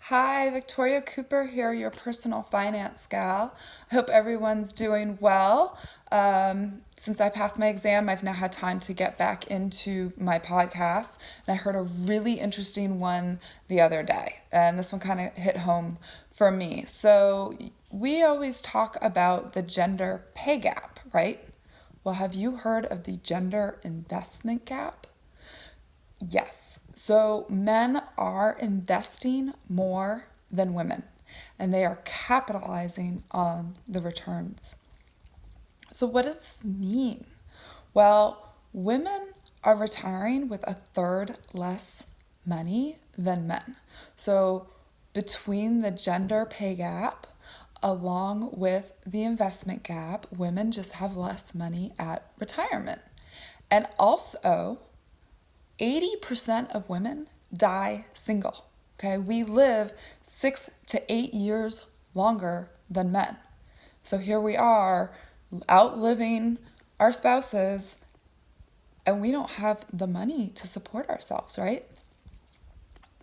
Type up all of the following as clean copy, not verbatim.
Hi, Victoria Cooper here, your personal finance gal. I hope everyone's doing well. Since I passed my exam, I've now had time to get back into my podcast, and I heard a really interesting one the other day, and this one kind of hit home for me. So, we always talk about the gender pay gap, right? Well, have you heard of the gender investment gap? Yes. So men are investing more than women, and they are capitalizing on the returns. So, what does this mean? Well, women are retiring with a third less money than men. So, between the gender pay gap along with the investment gap, women just have less money at retirement. And also, 80% of women die single. Okay, we live 6 to 8 years longer than men. So here we are outliving our spouses, and we don't have the money to support ourselves, right?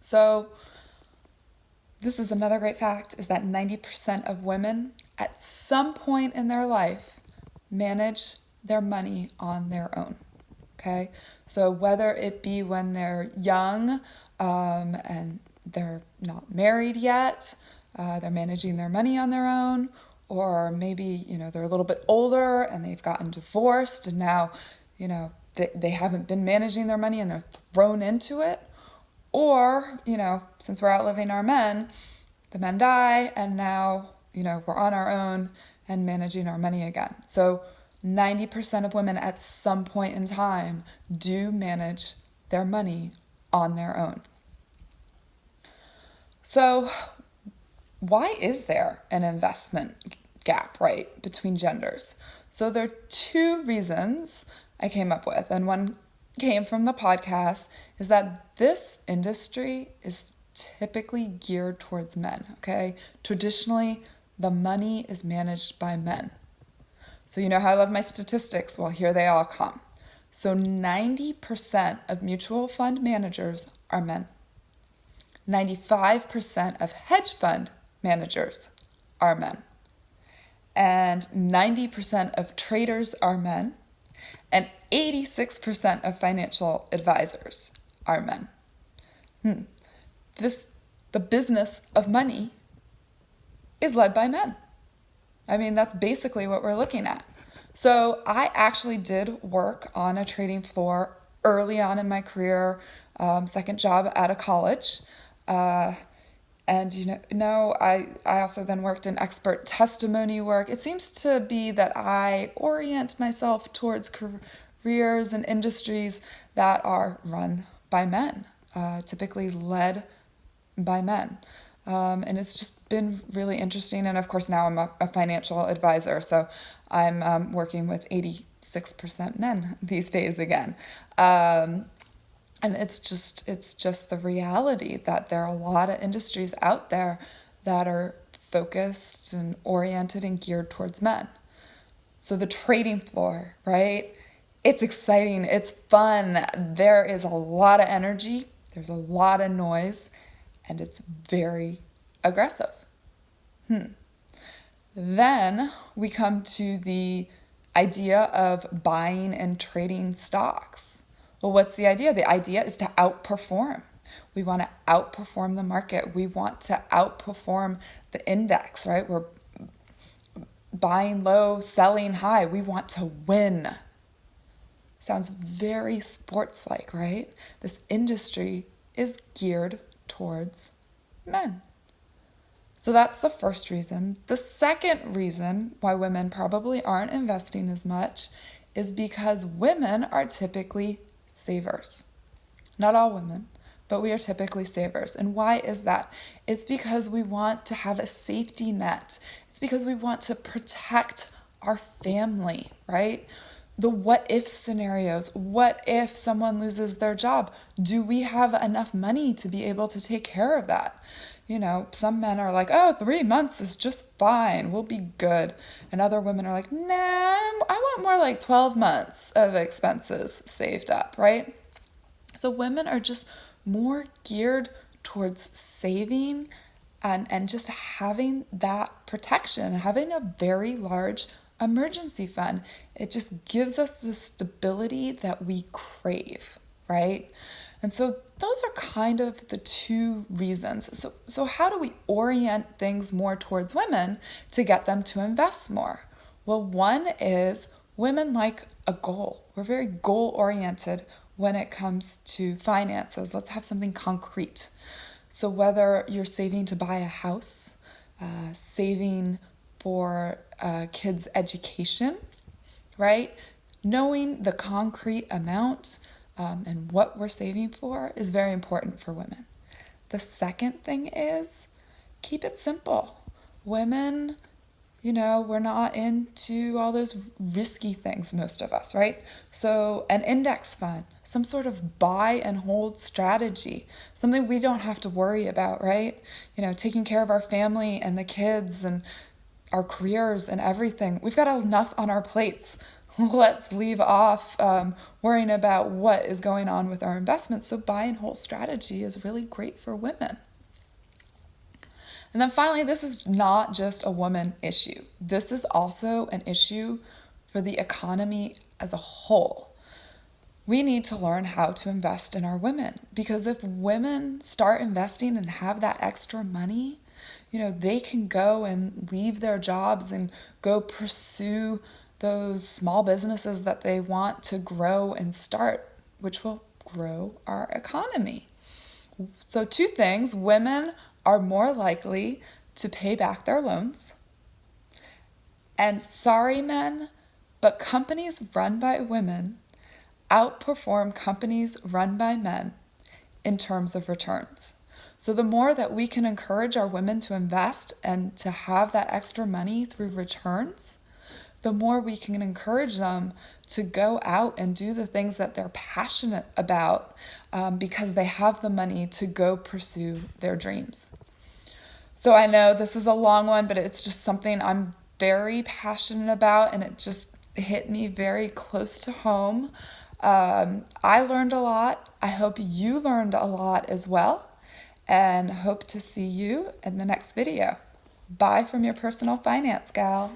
So this is another great fact, is that 90% of women at some point in their life manage their money on their own. Okay, so whether it be when they're young and they're not married yet, they're managing their money on their own, or maybe they're a little bit older and they've gotten divorced and now they haven't been managing their money and they're thrown into it, or since we're outliving our men, the men die and now we're on our own and managing our money again. So 90% of women at some point in time do manage their money on their own. So why is there an investment gap, right, between genders? So there are two reasons I came up with, and one came from the podcast, is that this industry is typically geared towards men, okay? Traditionally, the money is managed by men. So you know how I love my statistics? Well, here they all come. So 90% of mutual fund managers are men. 95% of hedge fund managers are men. And 90% of traders are men. And 86% of financial advisors are men. The business of money is led by men. I mean, that's basically what we're looking at. So I actually did work on a trading floor early on in my career, second job out of college. I also then worked in expert testimony work. It seems to be that I orient myself towards careers and industries that are run by men, typically led by men. And it's just been really interesting. And of course, now I'm a financial advisor, so I'm working with 86% men these days again. And it's just the reality that there are a lot of industries out there that are focused and oriented and geared towards men. So the trading floor, right? It's exciting, it's fun. There is a lot of energy, there's a lot of noise, and it's very aggressive. Then we come to the idea of buying and trading stocks. Well, what's the idea? The idea is to outperform. We want to outperform the market. We want to outperform the index, right? We're buying low, selling high. We want to win. Sounds very sports-like, right? This industry is geared towards men. So that's the first reason. The second reason why women probably aren't investing as much is because women are typically savers. Not all women, but we are typically savers. And why is that? It's because we want to have a safety net. It's because we want to protect our family, right? The what if scenarios. What if someone loses their job? Do we have enough money to be able to take care of that? Some men are like, oh, 3 months is just fine. We'll be good. And other women are like, nah, I want more like 12 months of expenses saved up, right? So women are just more geared towards saving and just having that protection, having a very large emergency fund. It just gives us the stability that we crave, right? And so those are kind of the two reasons. So how do we orient things more towards women to get them to invest more? Well, one is women like a goal. We're very goal oriented when it comes to finances. Let's have something concrete. So whether you're saving to buy a house, saving for kids' education, right? Knowing the concrete amount and what we're saving for is very important for women. The second thing is keep it simple. Women, we're not into all those risky things, most of us, right? So an index fund, some sort of buy and hold strategy, something we don't have to worry about, right? Taking care of our family and the kids and our careers and everything. We've got enough on our plates. Let's leave off worrying about what is going on with our investments. So buy and hold strategy is really great for women. And then finally, this is not just a woman issue. This is also an issue for the economy as a whole. We need to learn how to invest in our women, because if women start investing and have that extra money, they can go and leave their jobs and go pursue those small businesses that they want to grow and start, which will grow our economy. So two things: women are more likely to pay back their loans. And sorry, men, but companies run by women outperform companies run by men in terms of returns. So the more that we can encourage our women to invest and to have that extra money through returns, the more we can encourage them to go out and do the things that they're passionate about because they have the money to go pursue their dreams. So I know this is a long one, but it's just something I'm very passionate about, and it just hit me very close to home. I learned a lot. I hope you learned a lot as well, and hope to see you in the next video. Bye from your personal finance gal.